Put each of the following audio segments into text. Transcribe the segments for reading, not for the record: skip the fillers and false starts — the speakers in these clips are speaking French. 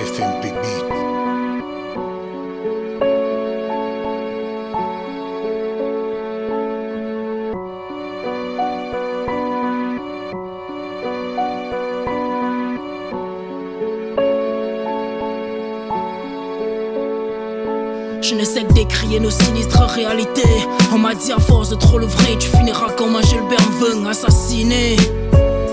FMP Beat. Je ne sais que décrier nos sinistres réalités. On m'a dit à force de trop le vrai, tu finiras comme un Gilbert Vung assassiné.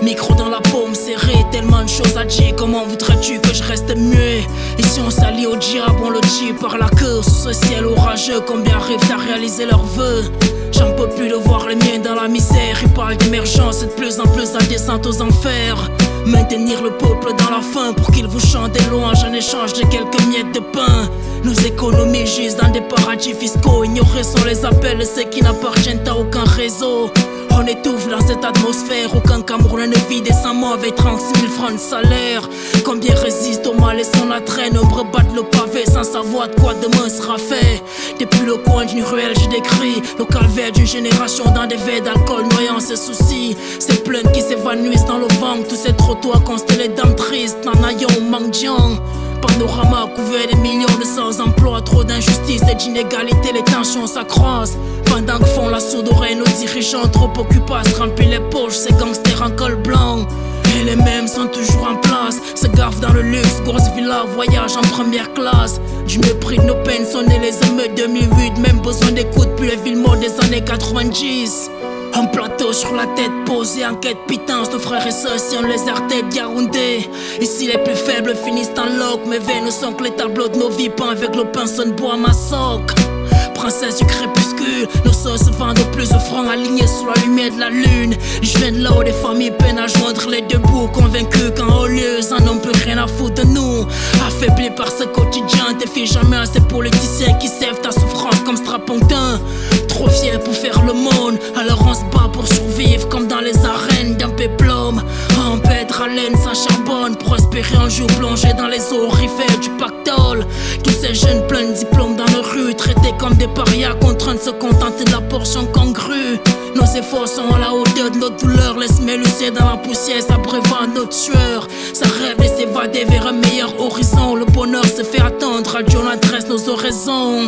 Micro dans la paume serrée, tellement de choses à dire. Comment voudrais-tu que je reste muet? Ici on s'allie au diable, on le dit par la queue. Sous ce ciel orageux, combien arrivent à réaliser leurs vœux? J'en peux plus de voir les miens dans la misère. Ils parlent d'émergence et de plus en plus la descente aux enfers. Maintenir le peuple dans la faim pour qu'il vous chante des louanges en échange de quelques miettes de pain. Nos économies gisent dans des paradis fiscaux. Ignorés sont les appels de ceux qui n'appartiennent à aucun réseau. On étouffe dans cette atmosphère. Aucun Camerounais ne vit décemment avec 36 000 francs de salaire. Combien résistent au mal et son attrait? Nombreux battent le pavé sans savoir de quoi demain sera fait. Depuis le coin d'une ruelle je décris le calvaire d'une génération dans des verres d'alcool noyant ses soucis. Ces plaintes qui s'évanouissent dans le vent. Tous ces trottoirs constellés d'âmes tristes. Nanayon ou Mangjiang. Panorama couvert des millions de sans-emploi. Trop d'injustice et d'inégalité, les tensions s'accroissent. Pendant que font la sourde oreille nos dirigeants, trop occupés à se remplir les poches, ces gangsters en col blanc. Et les mêmes sont toujours en place, se gaffent dans le luxe, grosse villa, voyage en première classe. Du mépris de nos peines, sonner les émeutes 2008, même besoin d'écoute, puis les villes mortes des années 90. Un plateau sur la tête posé en quête pitance. Nos frères et sœurs si on les artères Yaoundé. Ici les plus faibles finissent en loc. Mes veines ne sont que les tableaux de nos vies peints avec le pinceau de bois ma soque. Princesse du crépuscule, nos sœurs se vendent au plus de francs alignés sous la lumière de la lune. Je viens de là où des familles peinent à joindre les deux bouts, convaincus qu'en haut lieu, ça n'en peut rien à foutre de nous. Affaiblis par ce quotidien, t'es fait jamais à ces politiciens qui servent ta souffrance comme strapontin. Trop fiers pour faire le monde, alors on se bat pour survivre comme dans les arènes d'un péplum. En pètre à laine, ça charbonne, prospérer un jour plongé dans les eaux orifères du pactole. Tous ces jeunes pleins de diplômes dans nos rues, traités comme des parias, contraints de se contenter de la portion congrue. Nos efforts sont à la hauteur de notre douleur, laisse mélucer dans la poussière, s'abreuvant notre sueur. Ça rêve et s'évader vers un meilleur horizon. Le bonheur se fait attendre, à Dieu on adresse nos oraisons.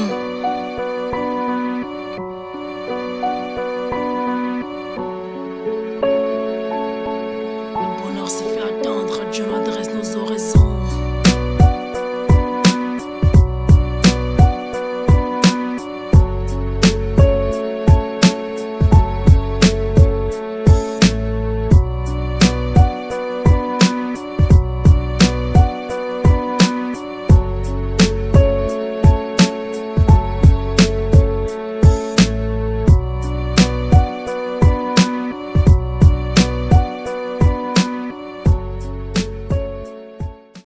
Se fait attendre, Dieu m'adresse nos oraisons.